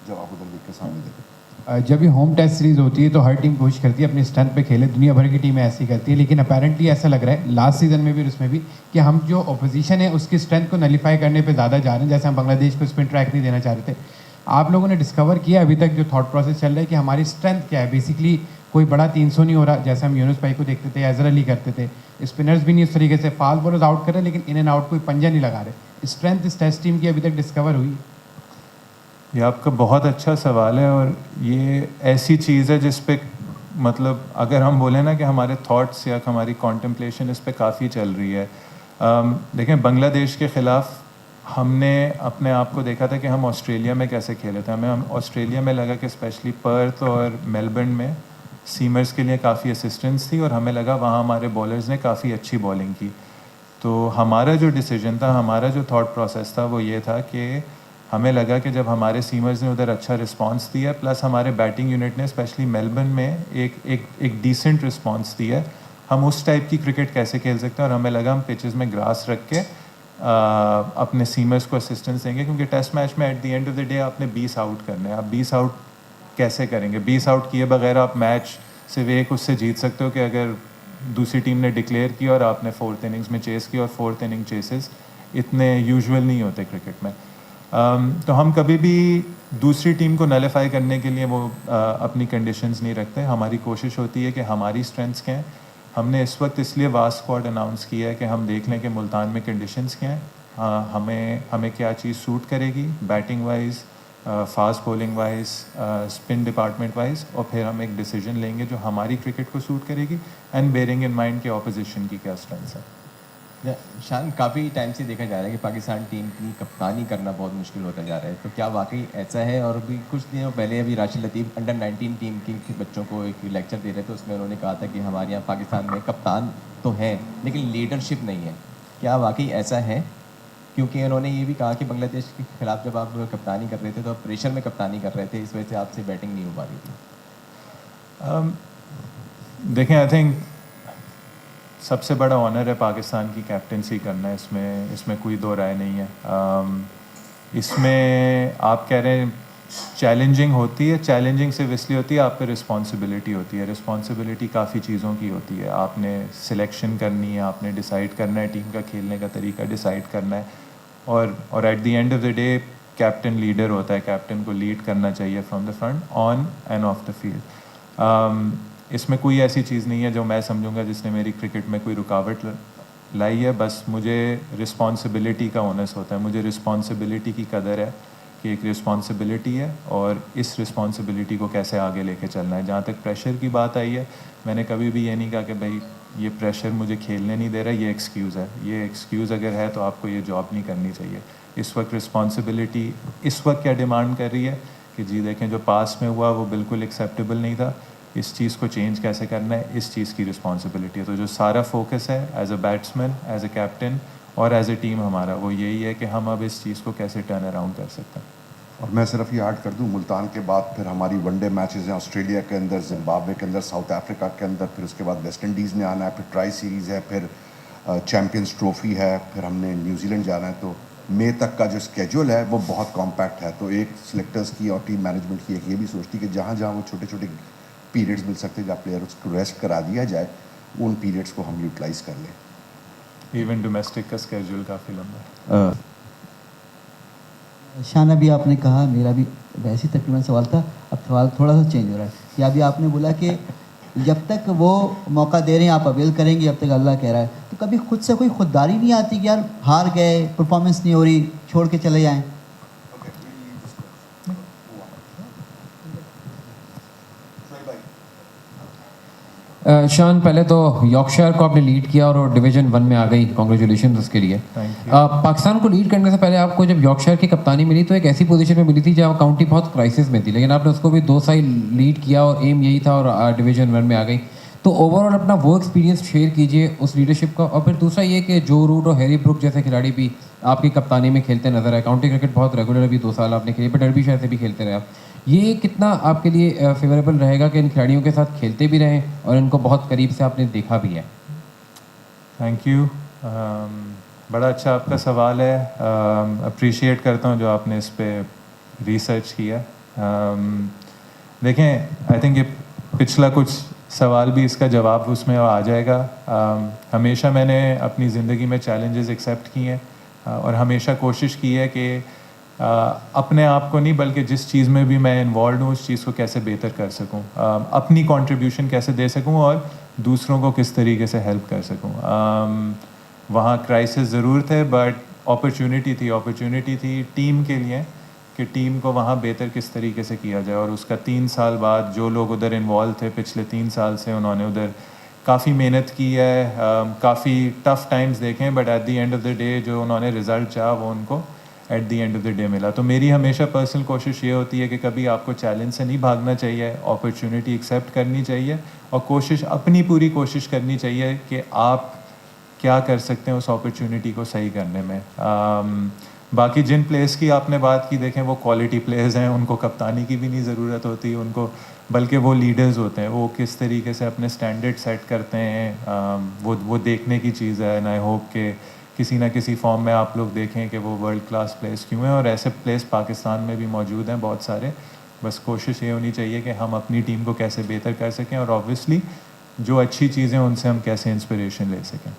جب آپ ادھر دیکھ کے سامنے دیکھیں. جب یہ ہوم ٹیسٹ سیریز ہوتی ہے تو ہر ٹیم کوشش کرتی ہے اپنی اسٹرینتھ پہ کھیلے, دنیا بھر کی ٹیمیں ایسی کرتی ہے, لیکن اپیرنٹلی ایسا لگ رہا ہے لاسٹ سیزن میں بھی اور اس میں بھی کہ ہم جو اپوزیشن ہے اس کی اسٹرینتھ کو نلیفائی کرنے پہ زیادہ جا رہے ہیں, جیسے ہم بنگلہ دیش کو اسپن ٹریک نہیں دینا چاہ رہے تھے. آپ لوگوں نے ڈسکور کیا ابھی تک جو تھاٹ پروسیس چل رہا ہے کہ ہماری اسٹرینتھ کیا ہے؟ بیسکلی کوئی بڑا 300 نہیں ہو رہا جیسے ہم یونس بھائی کو دیکھتے تھے, اظہر علی کرتے تھے, اسپنرز بھی نہیں اس طریقے سے, فاسٹ بولرز آؤٹ کر رہے ہیں لیکن ان اینڈ آؤٹ کوئی پنجہ نہیں لگا رہے. اسٹرینتھ اس ٹیسٹ ٹیم کی ابھی تک ڈسکور ہوئی؟ یہ آپ کا بہت اچھا سوال ہے, اور یہ ایسی چیز ہے جس پہ مطلب اگر ہم بولیں نا کہ ہمارے تھاٹس یا ہماری کانٹمپلیشن اس پہ کافی چل رہی ہے. دیکھیں بنگلہ دیش کے خلاف ہم نے اپنے آپ کو دیکھا تھا کہ ہم آسٹریلیا میں کیسے کھیلے تھے. ہم آسٹریلیا میں لگا کہ اسپیشلی پرتھ اور میلبرن میں سیمرز کے لیے کافی اسسٹنس تھی, اور ہمیں لگا وہاں ہمارے بالرز نے کافی اچھی بالنگ کی. تو ہمارا جو ڈیسیجن تھا, ہمارا جو تھاٹ پروسیس تھا وہ یہ تھا کہ ہمیں لگا کہ جب ہمارے سیمرز نے ادھر اچھا رسپانس دیا, پلس ہمارے بیٹنگ یونٹ نے اسپیشلی میلبرن میں ایک ڈیسنٹ رسپانس دیا, ہم اس ٹائپ کی کرکٹ کیسے کھیل سکتے ہیں. اور ہمیں لگا ہم پچز میں گراس رکھ کے اپنے سیمرز کو اسسٹنس دیں گے, کیونکہ ٹیسٹ میچ میں at the end of the day آپ نے 20 آؤٹ کرنے ہیں. آپ 20 آؤٹ کیسے کریں گے؟ 20 آؤٹ کیے بغیر آپ میچ صرف ایک اس سے جیت سکتے ہو کہ اگر دوسری ٹیم نے ڈکلیئر کیا اور آپ نے 4th اننگز میں چیس کیا, اور 4th اننگ چیسز اتنے یوزول نہیں ہوتے کرکٹ میں. تو ہم کبھی بھی دوسری ٹیم کو نلیفائی کرنے کے لیے وہ اپنی کنڈیشنز نہیں رکھتے. ہماری کوشش ہوتی ہے کہ ہماری اسٹرینتھس کیا ہیں. ہم نے اس وقت اس لیے واسٹ اسکواڈ اناؤنس کیا ہے کہ ہم دیکھ لیں کہ ملتان میں کنڈیشنز کیا ہیں, ہمیں کیا چیز سوٹ کرے گی batting wise, fast bowling wise, spin department wise, اور پھر ہم ایک ڈیسیجن لیں گے جو ہماری کرکٹ کو سوٹ کرے گی, اینڈ بیئرنگ ان مائنڈ کہ اپوزیشن کی کیا اسٹرینتھس ہیں. شان, کافی ٹائم سے دیکھا جا رہا ہے کہ پاکستان ٹیم کی کپتانی کرنا بہت مشکل ہوتا جا رہا ہے, تو کیا واقعی ایسا ہے؟ اور ابھی کچھ دنوں پہلے ابھی راشد لطیف انڈر 19 ٹیم کی بچوں کو ایک لیکچر دے رہے تھے, اس میں انہوں نے کہا تھا کہ ہمارے یہاں پاکستان میں کپتان تو ہیں لیکن لیڈرشپ نہیں ہے. کیا واقعی ایسا ہے؟ کیونکہ انہوں نے یہ بھی کہا کہ بنگلہ دیش کے خلاف جب آپ کپتانی کر رہے تھے تو آپ پریشر میں کپتانی کر رہے تھے, اس وجہ سے آپ سے بیٹنگ نہیں ہو پا رہی تھی. دیکھیں, آئی تھنک سب سے بڑا آنر ہے پاکستان کی کیپٹنسی کرنا ہے, اس میں کوئی دو رائے نہیں ہے. اس میں آپ کہہ رہے ہیں چیلنجنگ ہوتی ہے, چیلنجنگ صرف اس لیے ہوتی ہے آپ پہ رسپانسبلٹی ہوتی ہے. رسپانسبلٹی کافی چیزوں کی ہوتی ہے. آپ نے سلیکشن کرنی ہے, آپ نے ڈیسائیڈ کرنا ہے ٹیم کا کھیلنے کا طریقہ ڈیسائیڈ کرنا ہے, اور at the end of the day captain leader ہوتا ہے, کیپٹن کو لیڈ کرنا چاہیے from the front on end of the field. اس میں کوئی ایسی چیز نہیں ہے جو میں سمجھوں گا جس نے میری کرکٹ میں کوئی رکاوٹ لائی ہے. بس مجھے رسپانسبلٹی کا اونس ہوتا ہے, مجھے رسپانسبلٹی کی قدر ہے کہ ایک رسپانسبلٹی ہے اور اس رسپانسبلٹی کو کیسے آگے لے کے چلنا ہے. جہاں تک پریشر کی بات آئی ہے, میں نے کبھی بھی یہ نہیں کہا کہ بھائی یہ پریشر مجھے کھیلنے نہیں دے رہا, یہ ایکسکیوز ہے. یہ ایکسکیوز اگر ہے تو آپ کو یہ جاب نہیں کرنی چاہیے. اس وقت رسپانسبلٹی اس وقت کیا ڈیمانڈ کر رہی ہے کہ جی دیکھیں جو پاس میں ہوا وہ بالکل ایکسیپٹیبل نہیں تھا, اس چیز کو چینج کیسے کرنا ہے, اس چیز کی رسپانسبلٹی ہے. تو جو سارا فوکس ہے as a batsman, as a captain اور ایز اے ٹیم ہمارا, وہ یہی ہے کہ ہم اب اس چیز کو کیسے ٹرن اراؤنڈ کر سکتے ہیں. اور میں صرف یہ ایڈ کر دوں, ملتان کے بعد پھر ہماری ون ڈے میچز ہیں آسٹریلیا کے اندر, زمبابوے کے اندر, ساؤتھ افریقہ کے اندر, پھر اس کے بعد ویسٹ انڈیز نے آنا ہے, پھر ٹرائی سیریز ہے, پھر چیمپئنز ٹرافی ہے, پھر ہم نے نیوزی لینڈ جانا ہے. تو مئی تک کا جو اسکیجول ہے وہ بہت کمپیکٹ ہے. تو ایک سلیکٹرز کی اور ٹیم مینجمنٹ کی ایک یہ بھی سوچتی کہ جہاں جہاں وہ چھوٹے چھوٹے پیریڈز مل سکتے ہیں جہاں پلیئرس کو ریسٹ کرا دیا جائے, ان پیریڈس کو ہم یوٹیلائز کر لیں. ایون ڈومیسٹک کا اسکیجول کافی لمبا ہے. شان, ابھی آپ نے کہا, میرا بھی ویسے تقریباً سوال تھا, اب سوال تھوڑا سا چینج ہو رہا ہے کہ ابھی آپ نے بولا کہ جب تک وہ موقع دے رہے ہیں آپ اویل کریں گے, جب تک اللہ کہہ رہا ہے. تو کبھی خود سے کوئی خودداری نہیں آتی کہ یار ہار گئے, پرفارمنس نہیں ہو رہی, چھوڑ کے چلے جائیں؟ شان, پہلے تو یارکشائر کو آپ نے لیڈ کیا اور ڈویژن 1 میں آ گئی, کانگریچولیشن اس کے لیے. پاکستان کو لیڈ کرنے سے پہلے آپ کو جب یارکشائر کی کپتانی ملی تو ایک ایسی پوزیشن میں ملی تھی جہاں کاؤنٹی بہت کرائسس میں تھی, لیکن آپ نے اس کو بھی 2 سال لیڈ کیا اور ایم یہی تھا اور ڈویژن 1 میں آ گئی. تو اوور آل اپنا وہ ایکسپیرینس شیئر کیجیے اس لیڈرشپ کا. اور پھر دوسرا یہ کہ جو روٹ اور ہیری بروک جیسے کھلاڑی بھی آپ کی کپتانی میں کھیلتے نظر آئے, کاؤنٹی کرکٹ بہت ریگولر ابھی 2 سال آپ نے کھیلی, بٹ ڈربی شہر سے بھی کھیلتے رہے آپ. یہ کتنا آپ کے لیے فیوریبل رہے گا کہ ان کھلاڑیوں کے ساتھ کھیلتے بھی رہیں اور ان کو بہت قریب سے آپ نے دیکھا بھی ہے؟ تھینک یو, بڑا اچھا آپ کا سوال ہے. اپریشیٹ کرتا ہوں جو آپ نے اس پہ ریسرچ کیا. دیکھیں آئی تھنک یہ پچھلا کچھ سوال بھی اس کا جواب اس میں آ جائے گا. ہمیشہ میں نے اپنی زندگی میں چیلنجز ایکسیپٹ کیے ہیں اور ہمیشہ کوشش کی ہے کہ اپنے آپ کو نہیں بلکہ جس چیز میں بھی میں انوالوڈ ہوں اس چیز کو کیسے بہتر کر سکوں, اپنی کنٹریبیوشن کیسے دے سکوں اور دوسروں کو کس طریقے سے ہیلپ کر سکوں. وہاں کرائسس ضرور تھے بٹ اپرچونیٹی تھی ٹیم کے لیے کہ ٹیم کو وہاں بہتر کس طریقے سے کیا جائے. اور اس کا 3 سال بعد جو لوگ ادھر انوالو تھے پچھلے 3 سال سے انہوں نے ادھر کافی محنت کی ہے, کافی ٹف ٹائمز دیکھیں but at the end of the day جو انہوں نے رزلٹ چاہا وہ ان کو at the end of the day ملا. تو میری ہمیشہ پرسنل کوشش یہ ہوتی ہے کہ کبھی آپ کو چیلنج سے نہیں بھاگنا چاہیے, اپرچونیٹی ایکسیپٹ کرنی چاہیے اور اپنی پوری کوشش کرنی چاہیے کہ آپ کیا کر سکتے ہیں اس اپرچونیٹی کو صحیح کرنے میں. باقی جن پلیئرس کی آپ نے بات کی دیکھیں وہ کوالٹی پلیئرز ہیں, ان کو کپتانی کی بھی نہیں ضرورت ہوتی ان کو, بلکہ وہ لیڈرز ہوتے ہیں, وہ کس طریقے سے اپنے اسٹینڈرڈ سیٹ کرتے ہیں وہ دیکھنے کی چیز ہے. اینڈ آئی ہوپ کہ کسی نہ کسی فارم میں آپ لوگ دیکھیں کہ وہ ورلڈ کلاس پلیئرس کیوں ہیں اور ایسے پلیئرس پاکستان میں بھی موجود ہیں بہت سارے. بس کوشش یہ ہونی چاہیے کہ ہم اپنی ٹیم کو کیسے بہتر کر سکیں اور آبویسلی جو اچھی چیزیں ان سے ہم کیسے انسپریشن لے سکیں.